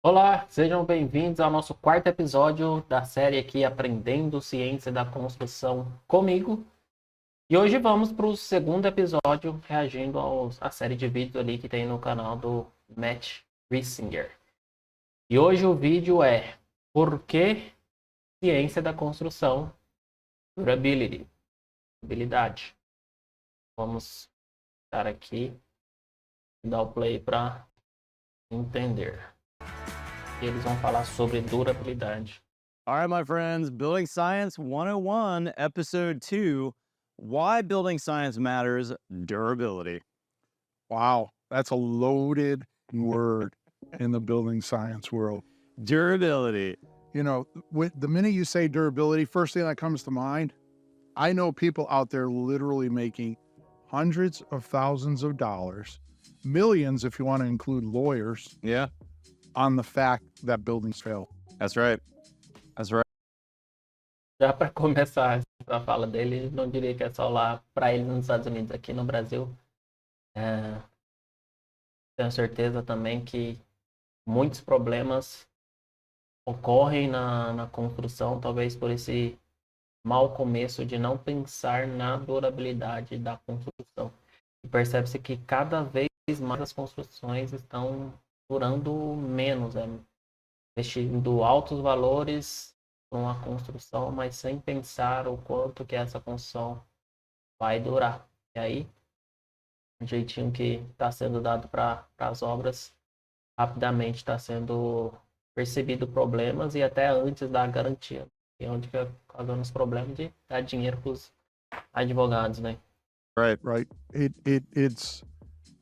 Olá, sejam bem-vindos ao nosso quarto episódio da série aqui Aprendendo Ciência da Construção comigo. E hoje vamos para o segundo episódio, reagindo à série de vídeos ali que tem no canal do Matt Riesinger. E hoje o vídeo é Por que Ciência da Construção Durability? Habilidade. Vamos estar aqui e dar o play para entender. E eles vão falar sobre durabilidade. All right, my friends, Building Science 101, Episode 2, Why Building Science Matters, Durability. Wow, that's a loaded word in the building science world. Durability. You know, the minute you say durability, first thing that comes to mind, I know people out there literally making hundreds of thousands of dollars, millions if you want to include lawyers, Yeah, on the fact that buildings fail. that's right. That's right. Já para começar a fala dele, não diria que é só lá para ele nos Estados Unidos. Aqui no Brasil, tenho certeza também que muitos problemas ocorrem na construção, talvez por esse mau começo de não pensar na durabilidade da construção. E percebe-se que cada vez mais as construções estão durando menos, investindo altos valores numa construção, mas sem pensar o quanto que essa construção vai durar. E aí, o jeitinho que está sendo dado para as obras, rapidamente está sendo percebido problemas e até antes da garantia. E é onde fica causando os problemas de dar dinheiro para os advogados, né? Right. Right? It's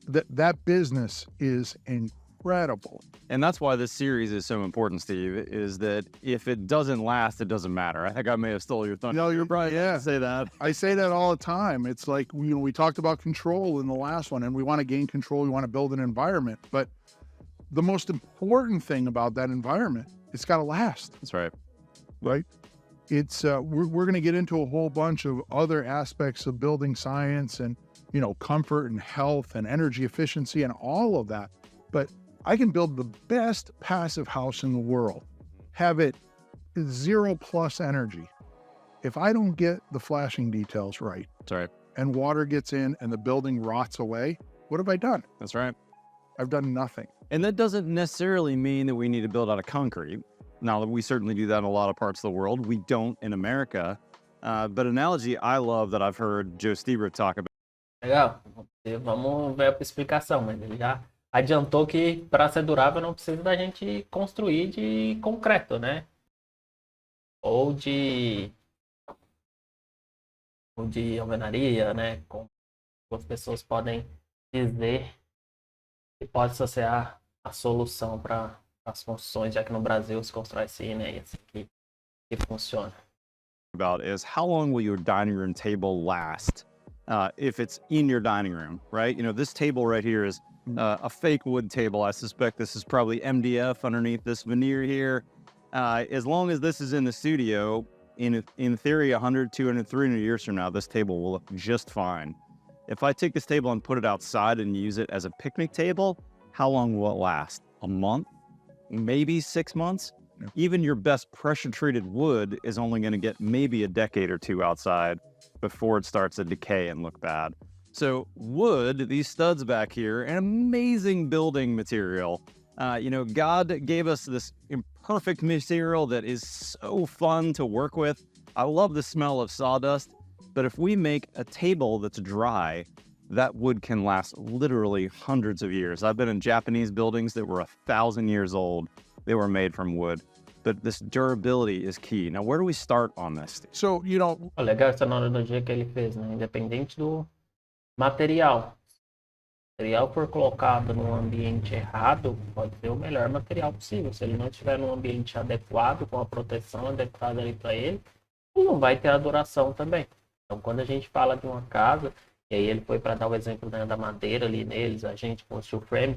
that business is incredible. And that's why this series is so important, Steve, is that if it doesn't last, it doesn't matter. I think I may have stole your thunder. No, you're right. yeah. Say that. I say that all the time. It's like, we talked about control in the last one, and we want to gain control. We want to build an environment. But the most important thing about that environment, it's got to last, That's right. right? It's we're going to get into a whole bunch of other aspects of building science and, comfort and health and energy efficiency and all of that. But I can build the best passive house in the world, have it 0+ energy. If I don't get the flashing details right That's right. and water gets in and the building rots away, what have I done? That's right. I've done nothing. And that doesn't necessarily mean that we need to build out of concrete. Now, we certainly do that in a lot of parts of the world. We don't in America. But analogy I love that I've heard Joe Stieber talk about. Legal. Vamos ver a explicação, mas ele já adiantou que para ser durável não precisa da gente construir de concreto, né? Ou de alvenaria, né? Como as pessoas podem dizer que pode ser a solução para as construções, já que no Brasil se constrói assim, né? E assim que funciona. About is how long will your dining room table last if it's in your dining room, right? This table right here is a fake wood table. I suspect this is probably MDF underneath this veneer here. As long as this is in the studio, in theory, 100, 200, 300 years from now, this table will look just fine. If I take this table and put it outside and use it as a picnic table, how long will it last? A month? Maybe 6 months? Yeah. Even your best pressure-treated wood is only going to get maybe a decade or two outside before it starts to decay and look bad. So wood, these studs back here, an amazing building material. God gave us this imperfect material that is so fun to work with. I love the smell of sawdust, but if we make a table that's dry, that wood can last literally hundreds of years. I've been in Japanese buildings that were 1,000 years old. They were made from wood. But this durability is key. Now, where do we start on this? So, Legal essa analogia que ele fez, né? Independente do material. Se o material for colocado num ambiente errado, pode ser o melhor material possível. Se ele não estiver num ambiente adequado, com a proteção adequada ali para ele, ele não vai ter a duração também. Então, quando a gente fala de uma casa, e aí ele foi para dar o exemplo, né, da madeira ali neles, a gente com o steel frame,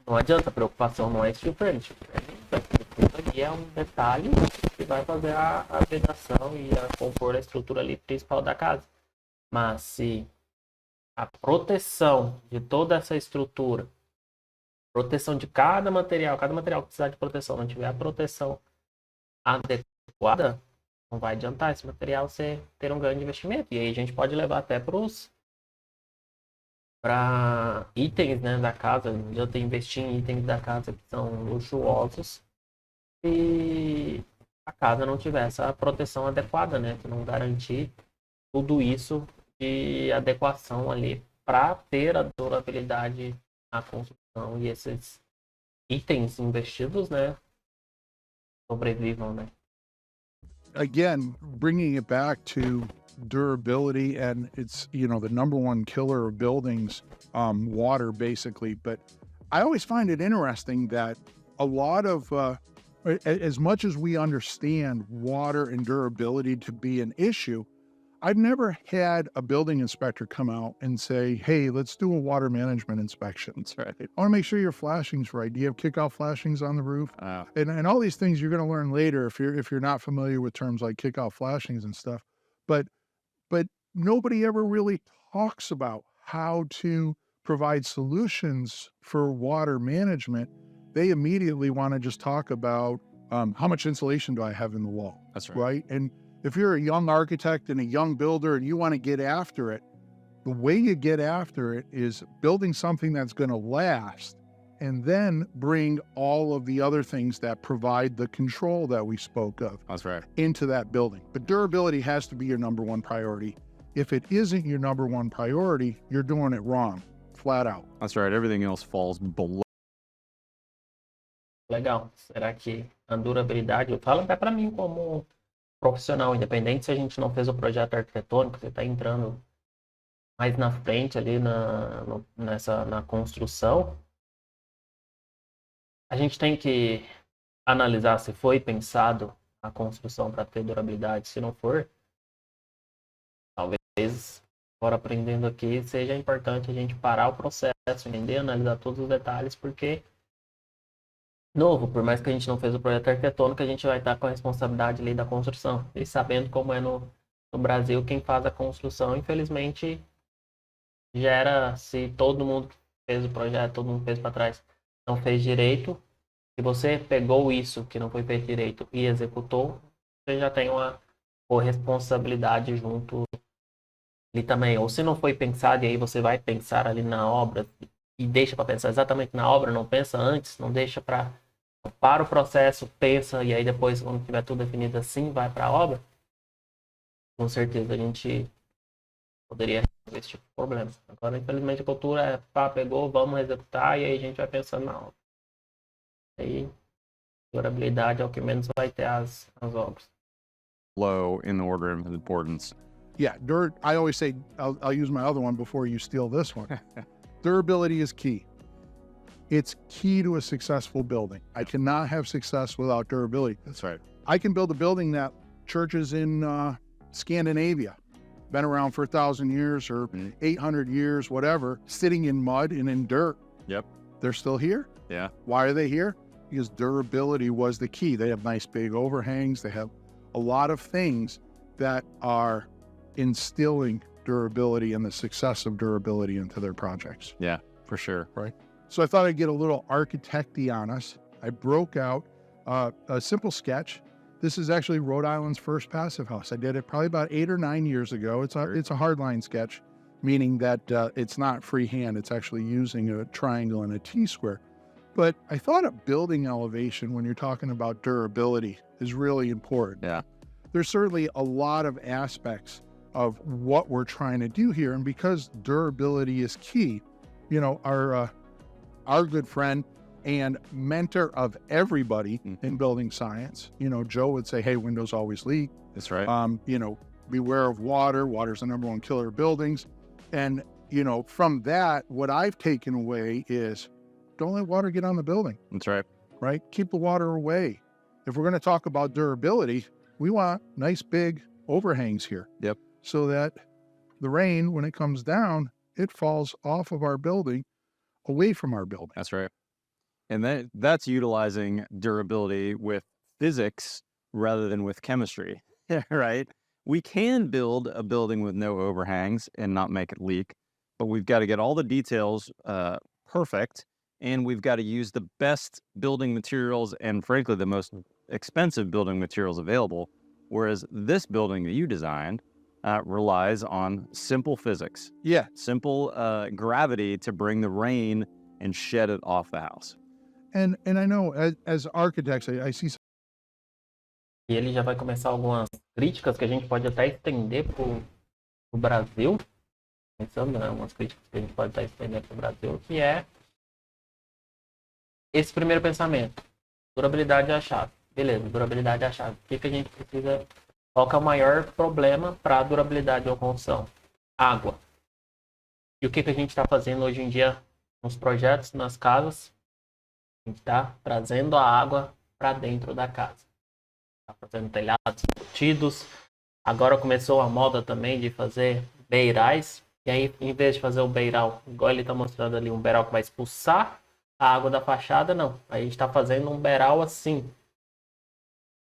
não adianta, a preocupação não é steel frame. Steel frame ali é um detalhe que vai fazer a vedação e a compor a estrutura ali principal da casa. Mas se a proteção de toda essa estrutura proteção de cada material que precisar de proteção, não tiver a proteção adequada, não vai adiantar esse material você ter um grande investimento. E aí a gente pode levar até para itens, né, da casa. Eu tenho investir em itens da casa que são luxuosos e a casa não tiver essa proteção adequada, né? Que não garantir tudo isso de adequação ali para ter a durabilidade na construção e esses itens investidos, né, sobrevivam, né? Again, bringing it back to durability, and it's, you know, the number one killer of buildings, water basically. But I always find it interesting that a lot of, as much as we understand water and durability to be an issue, I've never had a building inspector come out and say, hey, let's do a water management inspection. That's right. I want to make sure your flashing's right. Do you have kickoff flashings on the roof? Uh, And all these things you're going to learn later if you're not familiar with terms like kickoff flashings and stuff. But nobody ever really talks about how to provide solutions for water management. They immediately want to just talk about how much insulation do I have in the wall, that's right. right? And if you're a young architect and a young builder and you want to get after it, the way you get after it is building something that's going to last and then bring all of the other things that provide the control that we spoke of That's right. into that building. But durability has to be your number one priority. If it isn't your number one priority, you're doing it wrong, flat out. That's right. Everything else falls below. Legal. Será que a durabilidade, eu falo até para mim como profissional, independente se a gente não fez o projeto arquitetônico, você está entrando mais na frente ali na construção, a gente tem que analisar se foi pensado a construção para ter durabilidade. Se não for, talvez, agora aprendendo aqui, seja importante a gente parar o processo, entender, analisar todos os detalhes, porque, novo, por mais que a gente não fez o projeto arquitetônico, a gente vai estar com a responsabilidade ali da construção. E sabendo como é no Brasil, quem faz a construção, infelizmente, gera, se todo mundo que fez o projeto, todo mundo fez para trás, não fez direito, se você pegou isso que não foi feito direito e executou, você já tem uma corresponsabilidade junto ali também. Ou se não foi pensado, e aí você vai pensar ali na obra e deixa para pensar exatamente na obra, não pensa antes, não deixa para o processo, pensa, e aí depois, quando tiver tudo definido assim, vai para a obra, com certeza a gente poderia resolver esse tipo de problema. Agora, infelizmente, a cultura é, pá, pegou, vamos executar, e aí a gente vai pensando na obra. Aí, durabilidade é o que menos vai ter as obras. Low in the order of importance. Yeah, I always say, I'll use my other one before you steal this one. Durability is key. It's key to a successful building. I cannot have success without durability. That's right. I can build a building that churches in Scandinavia, been around for 1,000 years or 800 years, whatever, sitting in mud and in dirt. Yep. They're still here. Yeah. Why are they here? Because durability was the key. They have nice big overhangs. They have a lot of things that are instilling durability and the success of durability into their projects. Yeah, for sure. Right. So I thought I'd get a little architect-y on us. I broke out a simple sketch. This is actually Rhode Island's first passive house. I did it probably about 8 or 9 years ago. It's a hardline sketch, meaning that it's not freehand. It's actually using a triangle and a T-square. But I thought a building elevation, when you're talking about durability, is really important. Yeah. There's certainly a lot of aspects of what we're trying to do here. And because durability is key, you know, our good friend and mentor of everybody in building science, you know, Joe would say, hey, windows always leak. That's right. You know, beware of water. Water's the number one killer of buildings. And, you know, from that, what I've taken away is don't let water get on the building. That's right. Right? Keep the water away. If we're going to talk about durability, we want nice big overhangs here. Yep. So that the rain, when it comes down, it falls off of our building, away from our building. That's right. And that's utilizing durability with physics rather than with chemistry, right? We can build a building with no overhangs and not make it leak, but we've got to get all the details perfect and we've got to use the best building materials and, frankly, the most expensive building materials available. Whereas this building that you designed relies on simple physics, Yeah. simple gravity to bring the rain and shed it off the house. And I know as architects, I see E ele já vai começar algumas críticas que a gente pode até estender para o Brasil, pensando, né, algumas críticas que a gente pode estar estendendo para o Brasil, que é esse primeiro pensamento. Durabilidade é a chave. Beleza, durabilidade é a chave. O que a gente precisa... Qual que é o maior problema para a durabilidade de uma construção? Água. E o que a gente está fazendo hoje em dia nos projetos, nas casas? A gente está trazendo a água para dentro da casa. Está fazendo telhados embutidos. Agora começou a moda também de fazer beirais. E aí, em vez de fazer o beiral, igual ele está mostrando ali, um beiral que vai expulsar a água da fachada, não. A gente está fazendo um beiral assim.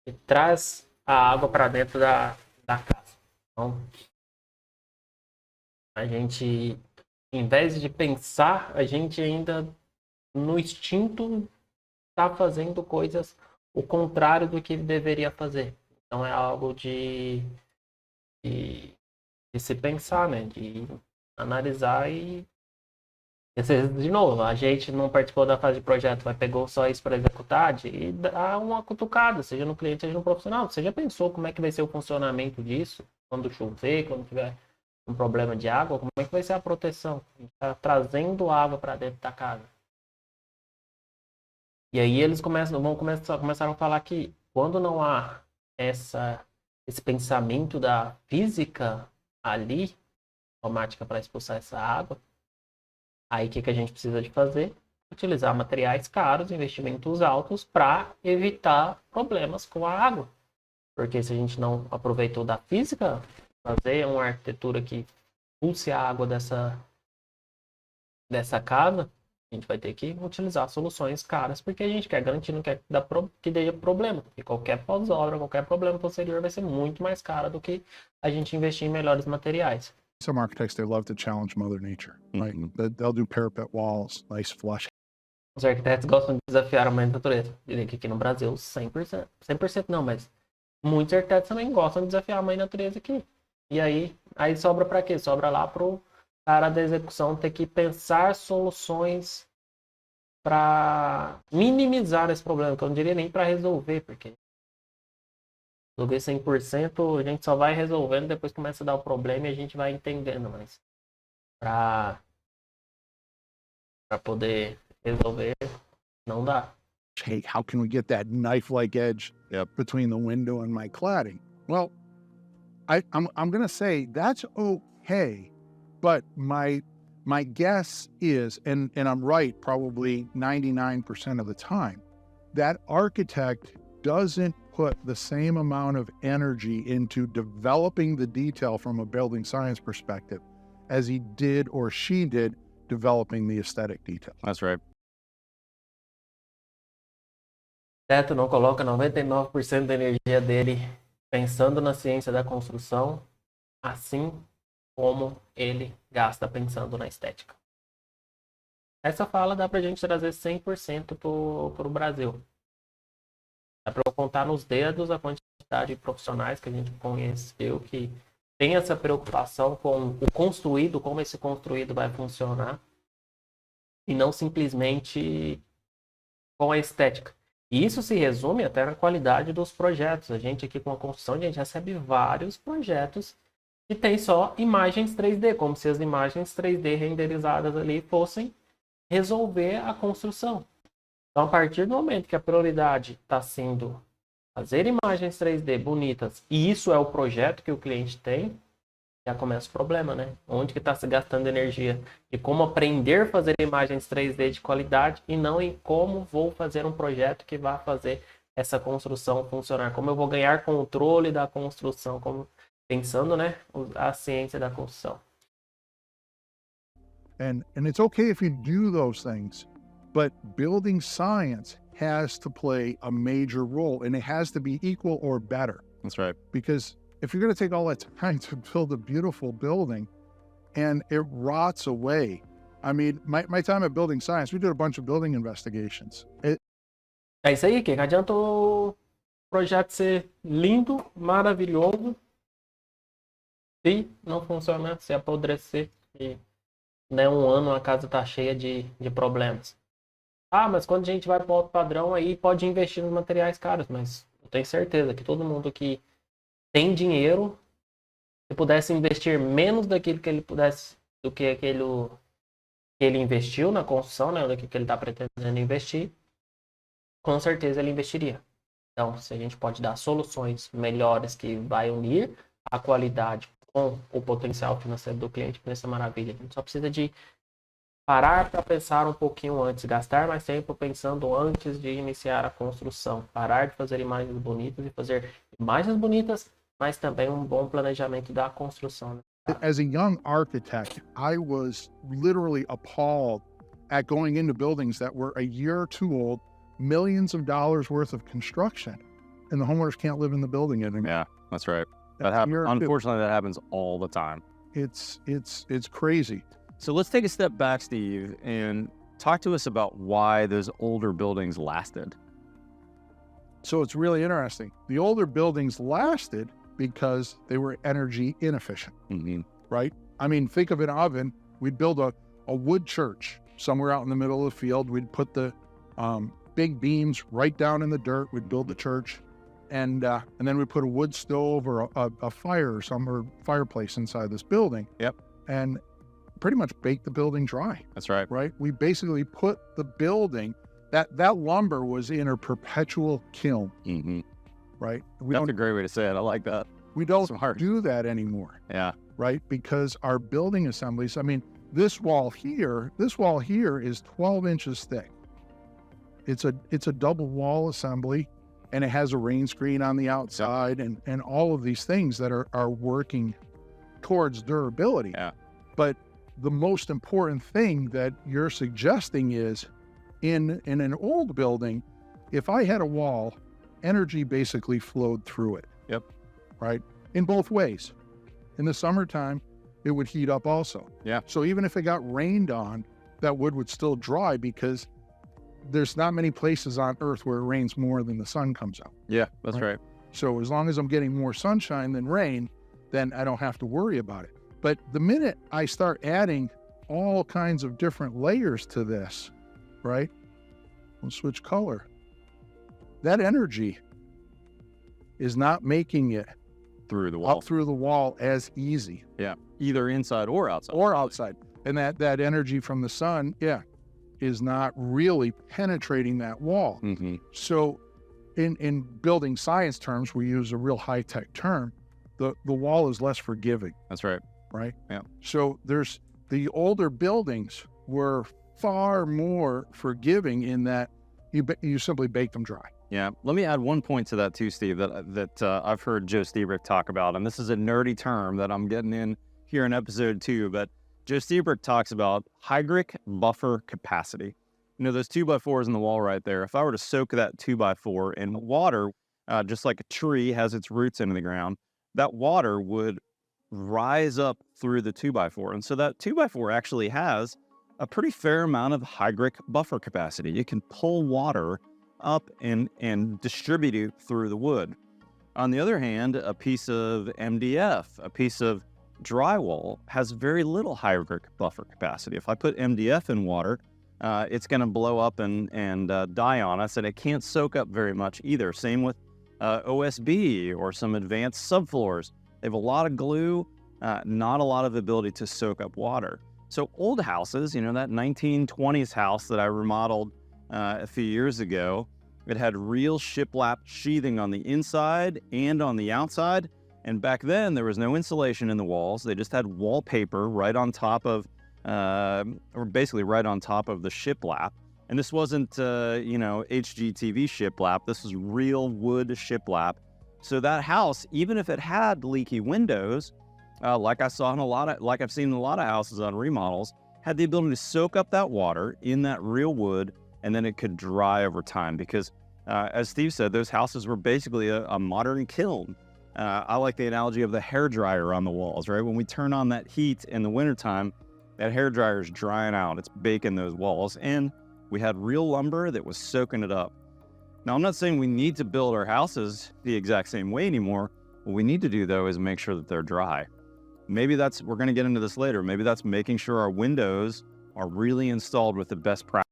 E traz a água para dentro da casa. Então, a gente, em vez de pensar, a gente ainda, no instinto, está fazendo coisas o contrário do que deveria fazer. Então, é algo de se pensar, né? De analisar e... De novo, a gente não participou da fase de projeto, mas pegou só isso para executar e dá uma cutucada, seja no cliente, seja no profissional. Você já pensou como é que vai ser o funcionamento disso? Quando chover, quando tiver um problema de água, como é que vai ser a proteção? A gente está trazendo água para dentro da casa. E aí eles começaram a falar que quando não há esse pensamento da física ali, automática para expulsar essa água, aí o que a gente precisa de fazer? Utilizar materiais caros, investimentos altos para evitar problemas com a água. Porque se a gente não aproveitou da física, fazer uma arquitetura que expulse a água dessa casa, a gente vai ter que utilizar soluções caras, porque a gente quer garantir, não quer que dê problema. Porque qualquer pós-obra, qualquer problema posterior vai ser muito mais caro do que a gente investir em melhores materiais. some architects, they love to challenge Mother Nature, right? They'll do parapet walls, nice flush. Os arquitetos gostam de desafiar a mãe natureza. Diria que aqui no Brasil, 100% não, mas muitos arquitetos também gostam de desafiar a mãe natureza aqui. E aí sobra para quê? Sobra lá pro cara da execução ter que pensar soluções para minimizar esse problema, que eu não diria nem para resolver, porque resolver 100% a gente só vai resolvendo, depois começa a dar o problema e a gente vai entendendo, mas para poder resolver não dá. Hey, how can we get that knife-like edge between the window and my cladding? Well, I'm going to say that's okay, but my guess is, and I'm right probably 99% of the time, that architect doesn't put the same amount of energy into developing the detail from a building science perspective as he did or she did developing the aesthetic detail. That's right. Teto não coloca 99% da energia dele pensando na ciência da construção, assim como ele gasta pensando na estética. Essa fala dá pra gente trazer 100% pro Brasil. Dá pra eu contar nos dedos a quantidade de profissionais que a gente conheceu que tem essa preocupação com o construído, como esse construído vai funcionar, e não simplesmente com a estética. E isso se resume até na qualidade dos projetos. A gente aqui com a construção, a gente recebe vários projetos que tem só imagens 3D, como se as imagens 3D renderizadas ali fossem resolver a construção. Então, a partir do momento que a prioridade está sendo fazer imagens 3D bonitas, e isso é o projeto que o cliente tem, já começa o problema, né? Onde que está se gastando energia? E como aprender a fazer imagens 3D de qualidade e não em como vou fazer um projeto que vai fazer essa construção funcionar. Como eu vou ganhar controle da construção, como pensando, né, a ciência da construção. And it's okay if you do those things, but building science has to play a major role, and it has to be equal or better. That's right. Because if you're going to take all that time to build a beautiful building and it rots away I mean, my time at Building Science, we did a bunch of building investigations. É isso aí, que não adianta o projeto ser lindo, maravilhoso, se não funcionar, se apodrecer. E, né, um ano a casa tá cheia de problemas. Ah, mas quando a gente vai para outro padrão, aí pode investir nos materiais caros, mas eu tenho certeza que todo mundo que tem dinheiro, se pudesse investir menos daquilo que ele pudesse, do que aquele que ele investiu na construção, né, do que ele está pretendendo investir, com certeza ele investiria. Então, se a gente pode dar soluções melhores que vai unir a qualidade com o potencial financeiro do cliente, vai ser maravilha. A gente só precisa de parar para pensar um pouquinho antes, gastar mais tempo pensando antes de iniciar a construção, parar de fazer imagens bonitas e fazer imagens bonitas, mas também um bom planejamento da construção. Né? As a young architect, I was literally appalled at going into buildings that were a year or two old, millions of dollars worth of construction, and the homeowners can't live in the building anymore. Yeah, that's right. That's That a year or two. unfortunately, that happens all the time. It's crazy. So let's take a step back, Steve, and talk to us about why those older buildings lasted. So it's really interesting. The older buildings lasted because they were energy inefficient, Mm-hmm. right? I mean, think of an oven. We'd build a wood church somewhere out in the middle of the field. We'd put the big beams right down in the dirt. We'd build the church, and then we'd put a wood stove or a fire or fireplace inside this building. Yep. And pretty much bake the building dry, That's right. right? We basically put the building, that lumber was in a perpetual kiln, Mm-hmm. right? That's a great way to say it. I like that. We don't Smart. do that anymore, Yeah. right? Because our building assemblies, I mean, this wall here is 12 inches thick. It's a double wall assembly, and it has a rain screen on the outside, and all of these things that are working towards durability. Yeah. But the most important thing that you're suggesting is in an old building, if I had a wall, energy basically flowed through it. Yep. Right? In both ways. In the summertime, it would heat up also. Yeah. So even if it got rained on, that wood would still dry because there's not many places on earth where it rains more than the sun comes out. Yeah, that's right. So as long as I'm getting more sunshine than rain, then I don't have to worry about it. But the minute I start adding all kinds of different layers to this, right? We'll switch color. That energy is not making it Through the wall. up through the wall as easy Yeah. Either inside or outside. or outside. And that energy from the sun, is not really penetrating that wall. Mm-hmm. So in building science terms, we use a real high-tech term, the wall is less forgiving. That's right. Right? Yeah. So there's the older buildings were far more forgiving in that you simply bake them dry. Yeah. Let me add one point to that too, Steve, that I've heard Joe Stiebrick talk about, and this is a nerdy term that I'm getting in here in episode 2, but Joe Stiebrick talks about hydric buffer capacity. You know, those 2x4s in the wall right there, if I were to soak that 2x4 in water, just like a tree has its roots into the ground, that water would rise up through the 2x4. And so that 2x4 actually has a pretty fair amount of hydric buffer capacity. It can pull water up and distribute it through the wood. On the other hand, a piece of MDF, a piece of drywall has very little hydric buffer capacity. If I put MDF in water, it's going to blow up and die on us, and it can't soak up very much either. Same with OSB or some advanced subfloors. They have a lot of glue, not a lot of ability to soak up water. So old houses, you know, that 1920s house that I remodeled a few years ago, it had real shiplap sheathing on the inside and on the outside. And back then, there was no insulation in the walls. They just had wallpaper right on top of, or basically right on top of the shiplap. And this wasn't, HGTV shiplap. This was real wood shiplap. So that house, even if it had leaky windows, like I've seen in a lot of houses on remodels, had the ability to soak up that water in that real wood, and then it could dry over time. Because, as Steve said, those houses were basically a modern kiln. I like the analogy of the hairdryer on the walls, right? When we turn on that heat in the wintertime, That hair dryer is drying out. It's baking those walls. And we had real lumber that was soaking it up. Now, I'm not saying we need to build our houses the exact same way anymore. What we need to do, though, is make sure that they're dry. Maybe that's, we're going to get into this later, maybe that's making sure our windows are really installed with the best practice.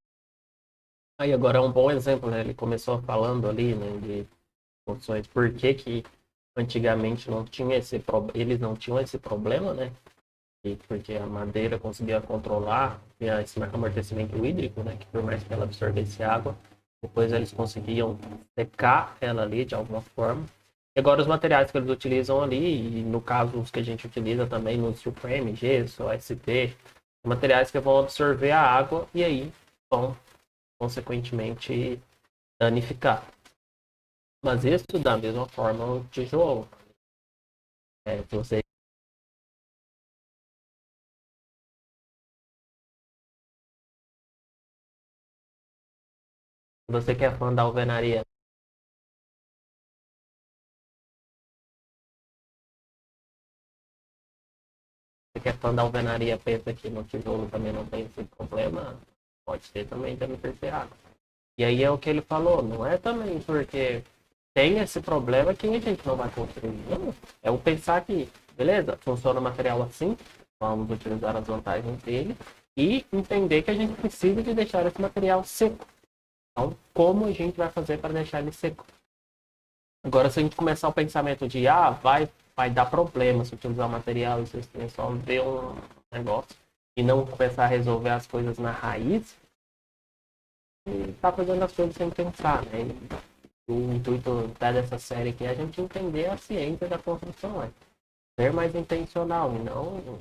Aí agora é um bom exemplo, né? Ele começou falando ali, né, de funções. Por que que antigamente não tinha eles não tinham esse problema, né? Porque a madeira conseguia controlar esse amortecimento hídrico, né? Que por mais que ela absorvesse água, depois eles conseguiam secar ela ali de alguma forma. E agora os materiais que eles utilizam ali, e no caso os que a gente utiliza também no steel frame, gesso, OSB, materiais que vão absorver a água e aí vão consequentemente danificar. Mas isso da mesma forma o tijolo. Se você que é fã da alvenaria, pensa que no tijolo também não tem esse problema, pode ter também danificar água. E aí é o que ele falou, não é também porque tem esse problema que a gente não vai construir. Não, é o pensar que, beleza, funciona o material assim, vamos utilizar as vantagens dele e entender que a gente precisa de deixar esse material seco. Então, como a gente vai fazer para deixar ele seco? Agora, se a gente começar o pensamento de, vai dar problema se utilizar o material, isso é só ver um negócio e não começar a resolver as coisas na raiz, tá fazendo as coisas sem pensar, né? O intuito dessa série aqui é a gente entender a ciência da construção, ser mais intencional e não,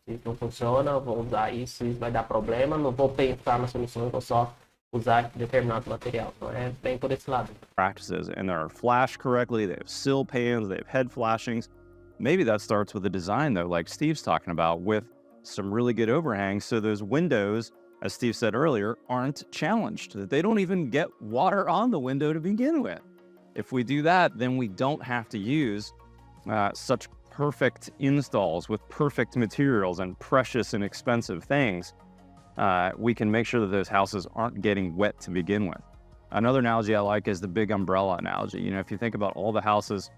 se isso não funciona, vou usar isso vai dar problema, não vou pensar na solução, vou só usar determinado material. Não é bem por esse lado. Practices, and they're flashed correctly, they have sill pans, they have head flashings. Maybe that starts with a design, though, like Steve's talking about, with some really good overhangs, so those windows, as Steve said earlier, aren't challenged, that they don't even get water on the window to begin with. If we do that, then we don't have to use such perfect installs with perfect materials and precious and expensive things. We can make sure that those houses aren't getting wet to begin with. Another analogy I like is the big umbrella analogy. You know, if you think about all the houses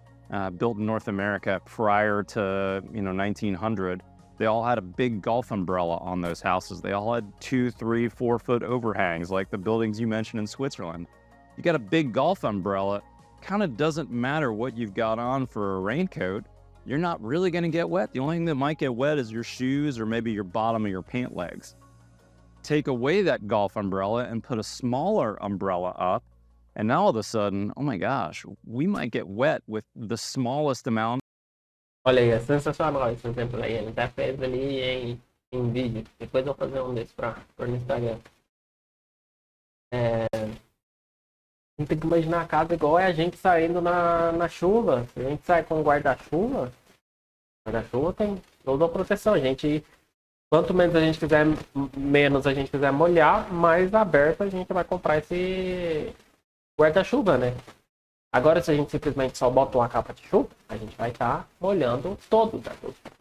built in North America prior to, 1900, they all had a big golf umbrella on those houses. They all had 2, 3, 4 foot overhangs, like the buildings you mentioned in Switzerland. You got a big golf umbrella, kind of doesn't matter what you've got on for a raincoat. You're not really going to get wet. The only thing that might get wet is your shoes or maybe your bottom of your pant legs. Take away that golf umbrella and put a smaller umbrella up, and now all of a sudden, oh my gosh, we might get wet with the smallest amount. Olha aí, é sensacional esse exemplo aí. Ele até fez ali em vídeo. Depois eu vou fazer um desses para pôr no Instagram. A gente tem que imaginar a casa igual é a gente saindo na chuva. Se a gente sai com guarda-chuva, tem toda a proteção. Quanto menos a gente quiser molhar, mais aberto a gente vai comprar esse guarda-chuva, né? Agora, se a gente simplesmente só bota uma capa de chuva, a gente vai estar molhando todo,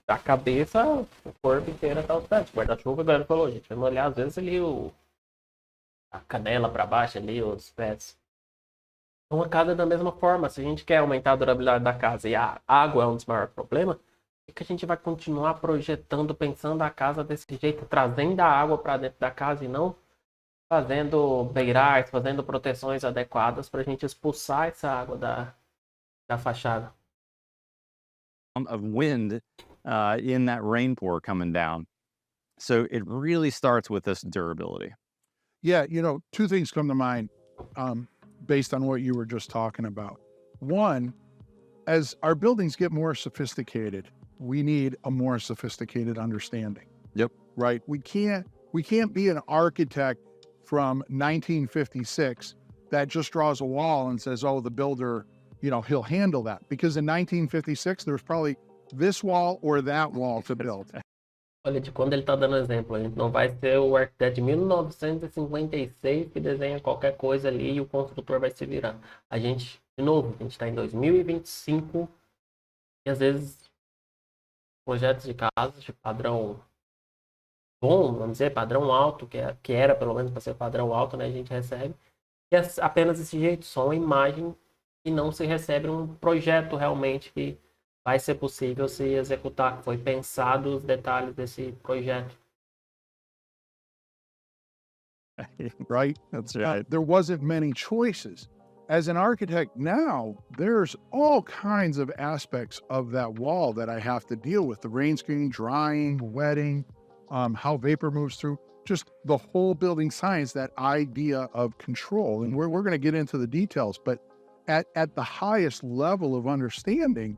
da cabeça, o corpo inteiro até os pés. Guarda-chuva, agora falou, a gente vai molhar às vezes ali a canela para baixo, ali os pés. Uma casa da mesma forma, se a gente quer aumentar a durabilidade da casa e a água é um dos maiores problemas, que a gente vai continuar projetando, pensando a casa desse jeito, trazendo a água para dentro da casa e não fazendo beirais, fazendo proteções adequadas para a gente expulsar essa água da fachada. Of wind in that rain pour coming down. So it really starts with this durability. Yeah, 2 things come to mind based on what you were just talking about. One, as our buildings get more sophisticated, we need a more sophisticated understanding. Yep. Right? We can't be an architect from 1956 that just draws a wall and says, oh, the builder, he'll handle that. Because in 1956, there was probably this wall or that wall to build. Olha, de quando ele está dando exemplo, a gente não vai ser o arquiteto de 1956 que desenha qualquer coisa ali e o construtor vai se virar. A gente, de novo, a gente está em 2025 e às vezes projetos de casas de padrão bom, vamos dizer, padrão alto, que era pelo menos para ser padrão alto, né? A gente recebe. E é apenas desse jeito, só uma imagem e não se recebe um projeto realmente que vai ser possível se executar. Foi pensado os detalhes desse projeto. Right? That's right. There wasn't many choices. As an architect now, there's all kinds of aspects of that wall that I have to deal with: the rain screen, drying, wetting, how vapor moves through, just the whole building science, that idea of control. And we're going to get into the details, but at the highest level of understanding,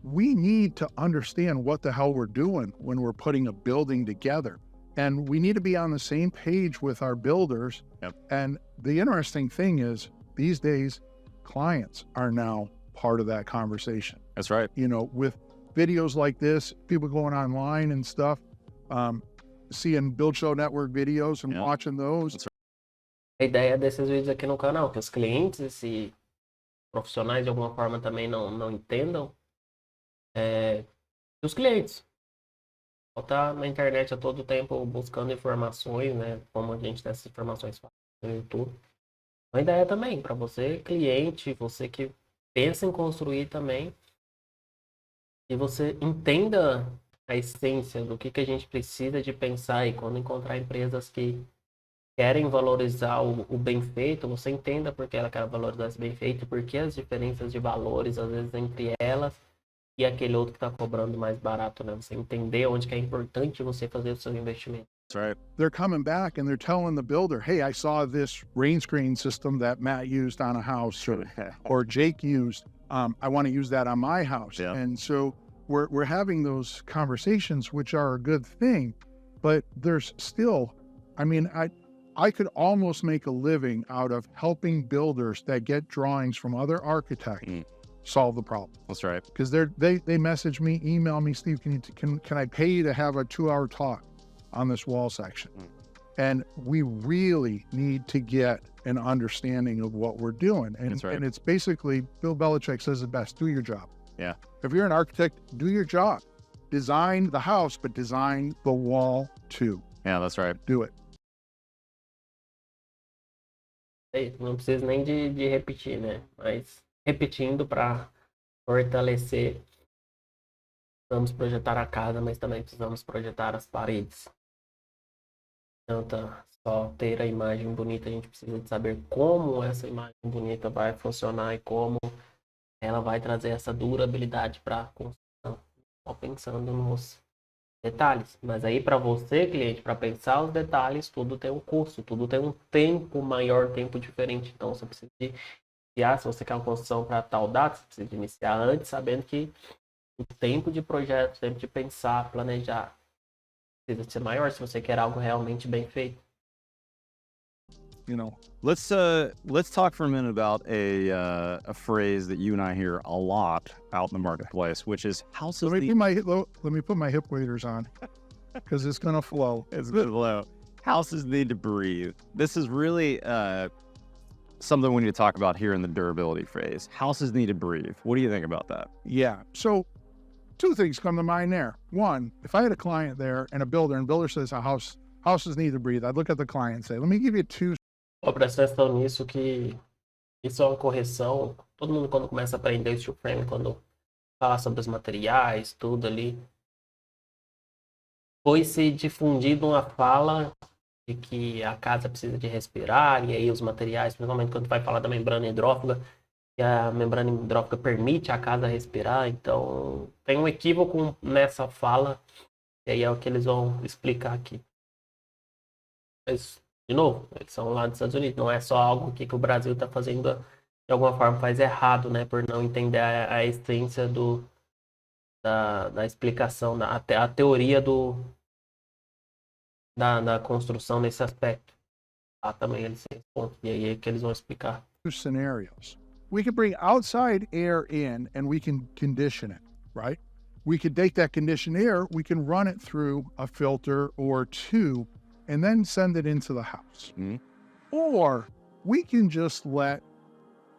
we need to understand what the hell we're doing when we're putting a building together. And we need to be on the same page with our builders. Yep. And the interesting thing is, these days, clients are now part of that conversation. That's right. You know, with videos like this, people going online and stuff, seeing Build Show Network videos and Yeah. watching those. That's A ideia desses vídeos aqui no canal, que os clientes e profissionais de alguma forma também não entendam, os clientes. Tá na internet a todo tempo buscando informações, né? Como a gente tem essas informações no YouTube. Uma ideia também para você, cliente, você que pensa em construir também, e você entenda a essência do que a gente precisa de pensar, e quando encontrar empresas que querem valorizar o bem feito, você entenda por que ela quer valorizar esse bem feito, porque as diferenças de valores, às vezes, entre elas e aquele outro que está cobrando mais barato, né? Você entender onde que é importante você fazer o seu investimento. That's right. They're coming back and they're telling the builder, hey, I saw this rain screen system that Matt used on a house or Jake used. I want to use that on my house. Yeah. And so we're having those conversations, which are a good thing, but there's still, I mean, I could almost make a living out of helping builders that get drawings from other architects solve the problem. That's right. Because they message me, email me, Steve, can I pay you to have a 2-hour talk on this wall section? And we really need to get an understanding of what we're doing. And, That's right. and it's basically, Bill Belichick says it best: do your job. Yeah. If you're an architect, do your job. Design the house, but design the wall too. Yeah, that's right. Do it. Não preciso nem de repetir, né? Mas repetindo para fortalecer, precisamos projetar a casa, mas também precisamos projetar as paredes. Não tá só ter a imagem bonita, a gente precisa de saber como essa imagem bonita vai funcionar e como ela vai trazer essa durabilidade para a construção. Só pensando nos detalhes. Mas aí, para você, cliente, para pensar os detalhes, tudo tem um custo, tudo tem um tempo maior, tempo diferente. Então, você precisa de iniciar, se você quer uma construção para tal data, você precisa de iniciar antes, sabendo que o tempo de projeto, o tempo de pensar, planejar, precisa ser maior se você quer algo realmente bem feito. You know, Let's talk for a minute about a phrase that you and I hear a lot out in the marketplace, which is houses. let me put my hip waders on, because it's gonna flow. It's good low. Houses need to breathe. This is really something we need to talk about here in the durability phase. Houses need to breathe. What do you think about that? Yeah. So 2 things come to mind there. One, if I had a client there and a builder says houses need to breathe, I'd look at the client and say, let me give you 2. Pô, presta atenção nisso, que isso é uma correção. Todo mundo, quando começa a aprender o steel frame, quando fala sobre os materiais, tudo ali, foi se difundido uma fala de que a casa precisa de respirar, e aí os materiais, principalmente quando vai falar da membrana hidrófuga, que a membrana hidrófuga permite a casa respirar. Então, tem um equívoco nessa fala, e aí é o que eles vão explicar aqui. Mas, de novo, eles são lá dos Estados Unidos, não é só algo que o Brasil está fazendo, de alguma forma faz errado, né, por não entender a essência da explicação, a teoria da construção nesse aspecto. Também eles têm ponto, e aí é que eles vão explicar. Scenarios. We could bring outside air in and we can condition it, right? We could take that conditioned air, we can run it through a filter or 2, and then send it into the house. Or we can just let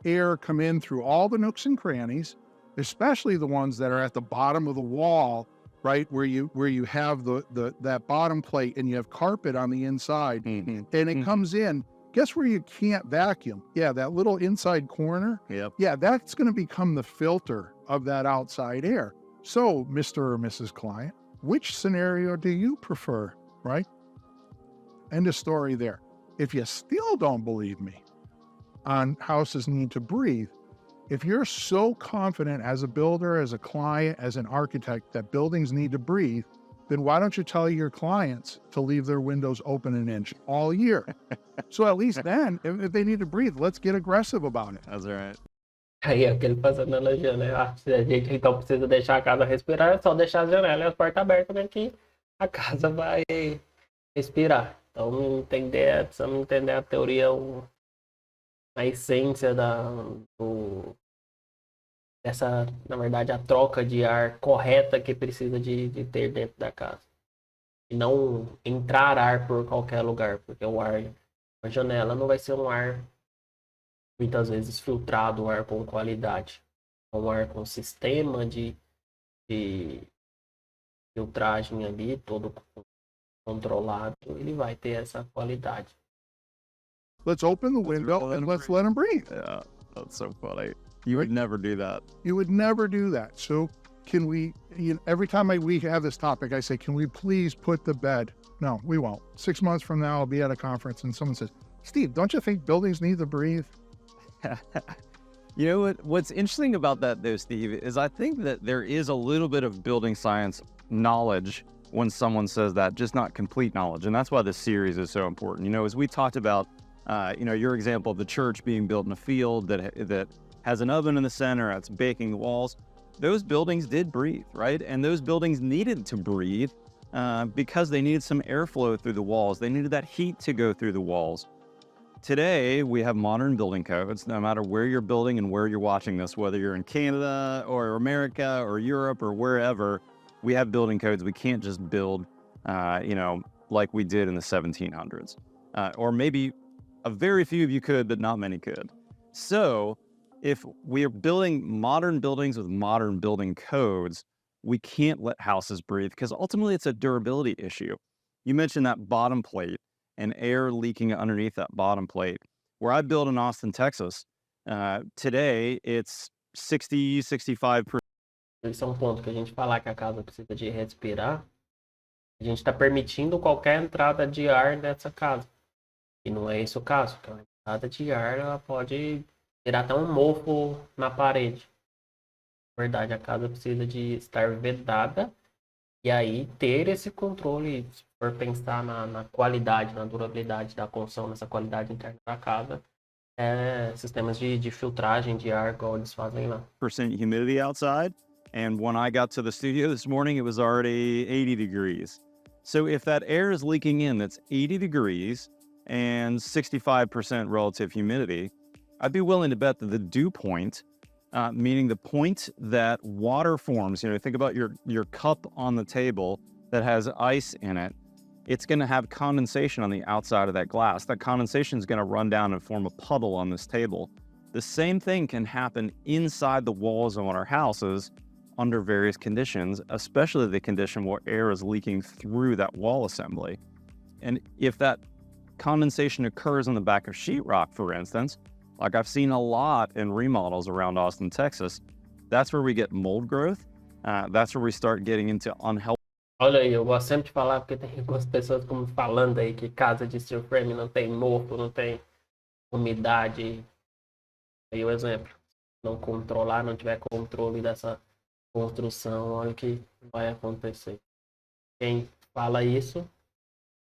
air come in through all the nooks and crannies, especially the ones that are at the bottom of the wall right? Where you have that bottom plate and you have carpet on the inside, and it comes in. Guess where you can't vacuum? Yeah, that little inside corner. Yep. Yeah, that's going to become the filter of that outside air. So, Mr. or Mrs. Client, which scenario do you prefer, right? End of story there. If you still don't believe me on houses need to breathe, if you're so confident as a builder, as a client, as an architect that buildings need to breathe, then why don't you tell your clients to leave their windows open an inch all year? So at least then, if they need to breathe, let's get aggressive about it. That's right. Aí é o que ele faz a analogia, né? Ah, se a gente então precisa deixar a casa respirar, é só deixar as janelas e as portas abertas, né? Que a casa vai respirar. Então, precisamos entender a teoria, a essência dessa, na verdade, a troca de ar correta que precisa de ter dentro da casa. E não entrar ar por qualquer lugar, porque o ar, a janela não vai ser um ar muitas vezes filtrado, um ar com qualidade. Um ar com sistema de filtragem ali, todo controlado, ele vai ter essa qualidade. Let's open the window and let's let them breathe. Yeah, that's so funny. You would never do that. You would never do that. So can we, every time we have this topic, I say, can we please put the bed? No, we won't. 6 months from now, I'll be at a conference and someone says, Steve, don't you think buildings need to breathe? You know what's interesting about that though, Steve, is I think that there is a little bit of building science knowledge when someone says that, just not complete knowledge. And that's why this series is so important. You know, as we talked about, your example of the church being built in a field that has an oven in the center, that's baking the walls. Those buildings did breathe, right? And those buildings needed to breathe because they needed some airflow through the walls. They needed that heat to go through the walls. Today, we have modern building codes, no matter where you're building and where you're watching this, whether you're in Canada or America or Europe or wherever, we have building codes. We can't just build, like we did in the 1700s. Or maybe a very few of you could, but not many could. So if we are building modern buildings with modern building codes, we can't let houses breathe because ultimately it's a durability issue. You mentioned that bottom plate and air leaking underneath that bottom plate. Where I build in Austin, Texas, today it's 65%. Esse é um ponto que a gente falar que a casa precisa de respirar, a gente está permitindo qualquer entrada de ar nessa casa. E não é esse o caso, porque a entrada de ar ela pode virar até um mofo na parede. Na verdade, a casa precisa de estar vedada e aí ter esse controle, se for pensar na qualidade, na durabilidade da construção, nessa qualidade interna da casa, sistemas de filtragem de ar, igual eles fazem lá. % humidity outside, and when I got to the studio this morning, it was already 80 degrees. So if that air is leaking in that's 80 degrees and 65% relative humidity, I'd be willing to bet that the dew point, meaning the point that water forms, think about your cup on the table that has ice in it, it's going to have condensation on the outside of that glass. That condensation is going to run down and form a puddle on this table. The same thing can happen inside the walls of our houses under various conditions, especially the condition where air is leaking through that wall assembly. And if that condensation occurs on the back of sheetrock, for instance, like I've seen a lot in remodels around Austin, Texas, that's where we get mold growth. That's where we start getting into unhealthy. Olha aí, eu gosto sempre de falar, porque tem algumas pessoas como falando aí que casa de steel frame não tem mofo, não tem umidade. Aí o exemplo, não controlar, não tiver controle dessa construção, olha o que vai acontecer. Quem fala isso,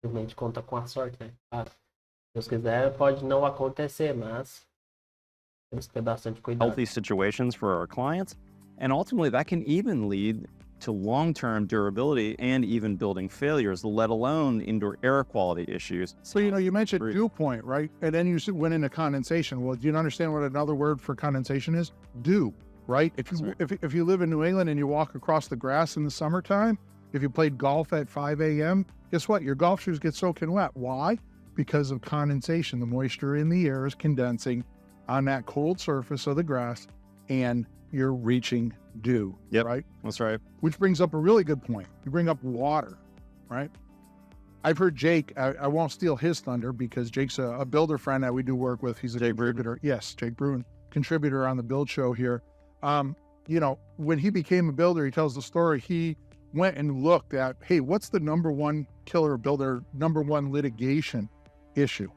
simplesmente conta com a sorte, né? Claro, se Deus quiser, pode não acontecer, mas temos que ter bastante cuidado. Healthy situations for our clients, and ultimately that can even lead to long-term durability and even building failures, let alone indoor air quality issues. So, you mentioned dew point, right? And then you went into condensation. Well, do you understand what another word for condensation is? Dew, right? If you live in New England and you walk across the grass in the summertime, if you played golf at 5 a.m., guess what? Your golf shoes get soaking wet. Why? Because of condensation. The moisture in the air is condensing on that cold surface of the grass, and you're reaching due, Yep. right? That's right. Which brings up a really good point. You bring up water, right? I've heard Jake, I won't steal his thunder because Jake's a builder friend that we do work with. He's a Jake Bruin. contributor. Yes, Jake Bruin, contributor on the Build Show here. You know, when he became a builder, he tells the story, he went and looked at, hey, what's the number one killer builder, number one litigation issue?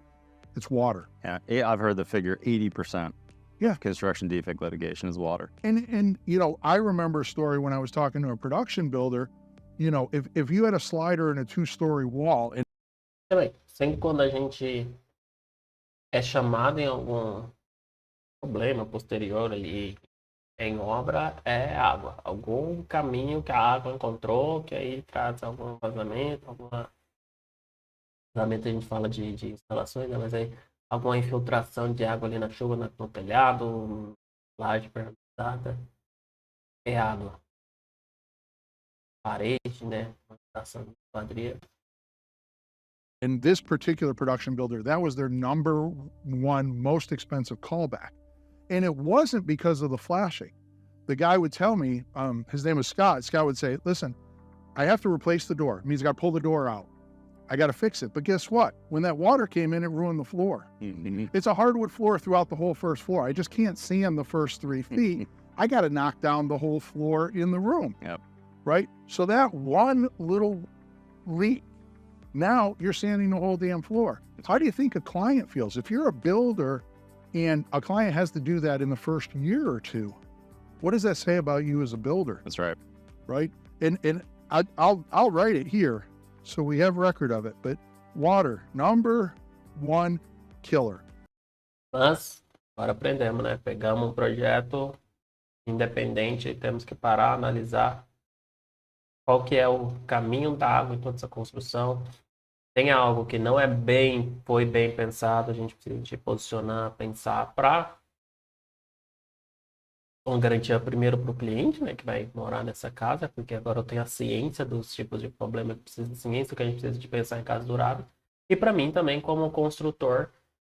It's water. Yeah, I've heard the figure 80%. Yeah. Construction defect litigation is water. And you know, I remember a story when I was talking to a production builder, you know, if you had a slider in a 2-story wall and Também, sempre quando a gente é chamado em algum problema posterior ali em obra, é água. Algum caminho que a água encontrou, que aí traz algum vazamento, vazamento a gente fala de instalações, né? Mas aí alguma infiltração de água ali na chuva, no telhado, laje permeabilizada, é água. Parede, né? Infiltração de quadrilha. in this particular production builder, that was their number one most expensive callback. And it wasn't because of the flashing. The guy would tell me, his name was Scott. Scott would say, listen, I have to replace the door. It means I got to pull the door out. I got to fix it. But guess what? When that water came in, it ruined the floor. Mhm. It's a hardwood floor throughout the whole first floor. I just can't sand the first 3 feet. I got to knock down the whole floor in the room. Yep. Right? So that one little leak, now you're sanding the whole damn floor. How do you think a client feels? If you're a builder and a client has to do that in the first year or two, what does that say about you as a builder? That's right. Right? And I'll write it here so we have record of it. But water, number one killer. Mas, agora aprendemos, né? Pegamos um projeto independente e temos que parar, analisar qual que é o caminho da água em toda essa construção. Tem algo que não foi bem pensado, a gente precisa de posicionar, pensar para garantir primeiro para o cliente, né, que vai morar nessa casa, porque agora eu tenho a ciência dos tipos de problema que precisa de ciência, que a gente precisa de pensar em casa durável. E para mim também, como construtor,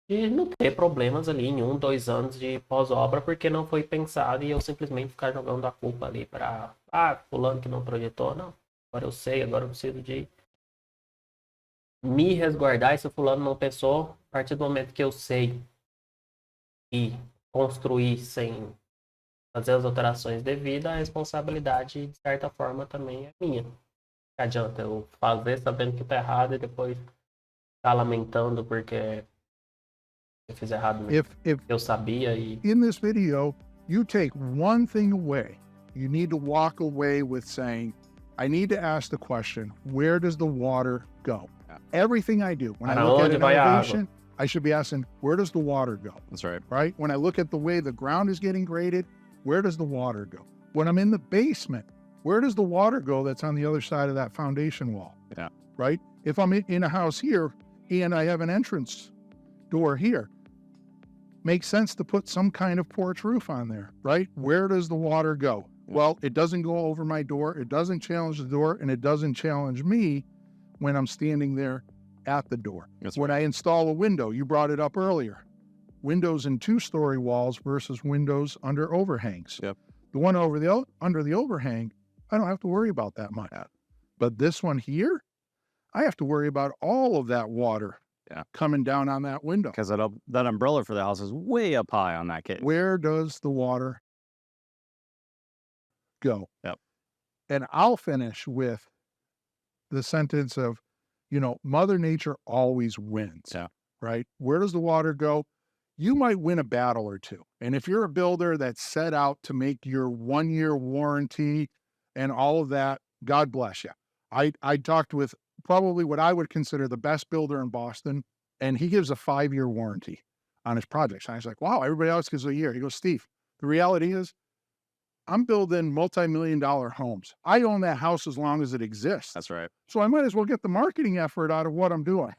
de não ter problemas ali em 1, 2 anos de pós-obra, porque não foi pensado e eu simplesmente ficar jogando a culpa ali para, fulano que não projetou, não. Agora eu sei, agora eu preciso de me resguardar, e se o fulano não pensou, a partir do momento que eu sei e construir sem fazer as alterações devidas, a responsabilidade, de certa forma, também é minha. Não adianta eu fazer sabendo que tá errado e depois ficar lamentando porque eu fiz errado mesmo. If Eu sabia e in this video, you take one thing away, you need to walk away with saying, I need to ask the question, where does the water go? Everything I do, when I Para look at onde an vai a água? elevation, I should be asking, where does the water go? That's right. Right? When I look at the way the ground is getting graded, where does the water go? When I'm in the basement, where does the water go that's on the other side of that foundation wall? Yeah. Right? If I'm in a house here and I have an entrance door here, makes sense to put some kind of porch roof on there, right? Where does the water go? Yeah. Well, it doesn't go over my door, it doesn't challenge the door, and it doesn't challenge me when I'm standing there at the door. That's When I install a window, you brought it up earlier. Windows in 2-story walls versus windows under overhangs. Yep. The one under the overhang, I don't have to worry about that much. But this one here, I have to worry about all of that water coming down on that window. Because that umbrella for the house is way up high on that case. Where does the water go? Yep. And I'll finish with the sentence of, you know, Mother Nature always wins. Yeah. Right? Where does the water go? You might win a battle or two. And if you're a builder that's set out to make your 1-year warranty and all of that, God bless you. I talked with probably what I would consider the best builder in Boston, and he gives a 5-year warranty on his projects. And I was like, wow, everybody else gives a year. He goes, Steve, the reality is I'm building multi-million-dollar homes. I own that house as long as it exists. That's right. So I might as well get the marketing effort out of what I'm doing.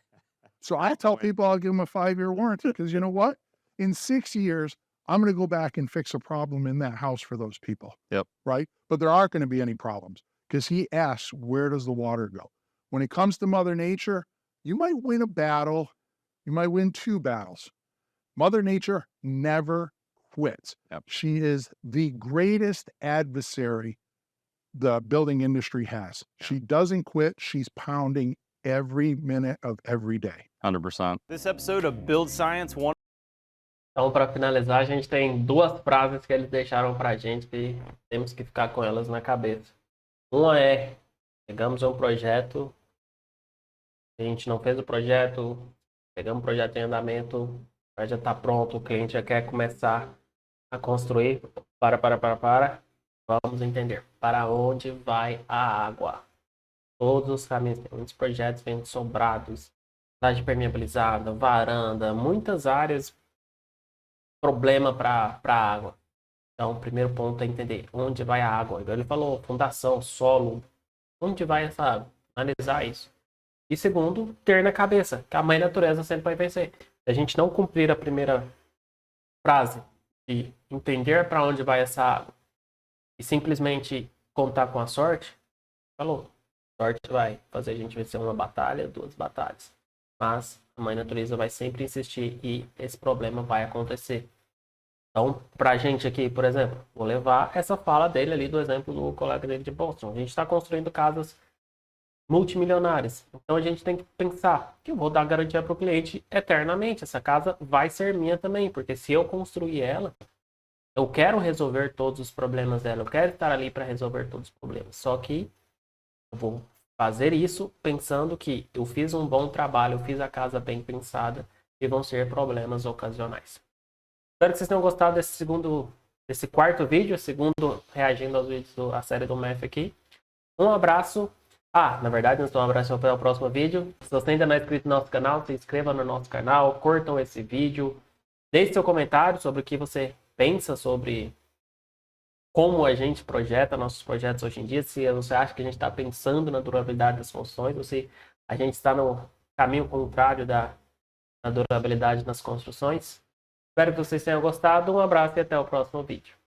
So I tell people I'll give them a 5-year warranty because you know what? In 6 years, I'm going to go back and fix a problem in that house for those people. Yep. Right? But there aren't going to be any problems because he asks, where does the water go? When it comes to Mother Nature, you might win a battle. You might win 2 battles. Mother Nature never quits. Yep. She is the greatest adversary the building industry has. She doesn't quit. She's pounding every minute of every day. 100%. This episode of Build Science 1. Então, para finalizar, a gente tem duas frases que eles deixaram para a gente que temos que ficar com elas na cabeça. Uma é: pegamos um projeto, a gente não fez o projeto, pegamos o projeto em andamento, já está pronto, o cliente já quer começar a construir. Vamos entender para onde vai a água. Todos os caminhos, muitos projetos vêm sobrados, cidade permeabilizada, varanda, muitas áreas, problema para a água. Então, o primeiro ponto é entender onde vai a água. Igual ele falou, fundação, solo, onde vai essa água? Analisar isso. E segundo, ter na cabeça que a mãe natureza sempre vai vencer. Se a gente não cumprir a primeira frase de entender para onde vai essa água e simplesmente contar com a sorte, falou. Sorte vai fazer a gente vencer uma batalha, 2 batalhas. Mas a mãe natureza vai sempre insistir e esse problema vai acontecer. Então, pra gente aqui, por exemplo, vou levar essa fala dele ali do exemplo do colega dele de Boston. A gente está construindo casas multimilionárias. Então a gente tem que pensar que eu vou dar garantia para o cliente eternamente. Essa casa vai ser minha também, porque se eu construir ela, eu quero resolver todos os problemas dela. Eu quero estar ali para resolver todos os problemas. Só que eu vou fazer isso pensando que eu fiz um bom trabalho, eu fiz a casa bem pensada e vão ser problemas ocasionais. Espero que vocês tenham gostado desse quarto vídeo, segundo reagindo aos vídeos da série do Math aqui. Um abraço. Na verdade, antes de um abraço para o próximo vídeo. Se você ainda não é inscrito no nosso canal, se inscreva no nosso canal, curtam esse vídeo, deixe seu comentário sobre o que você pensa sobre como a gente projeta nossos projetos hoje em dia, se você acha que a gente está pensando na durabilidade das construções, ou se a gente está no caminho contrário da durabilidade nas construções. Espero que vocês tenham gostado. Um abraço e até o próximo vídeo.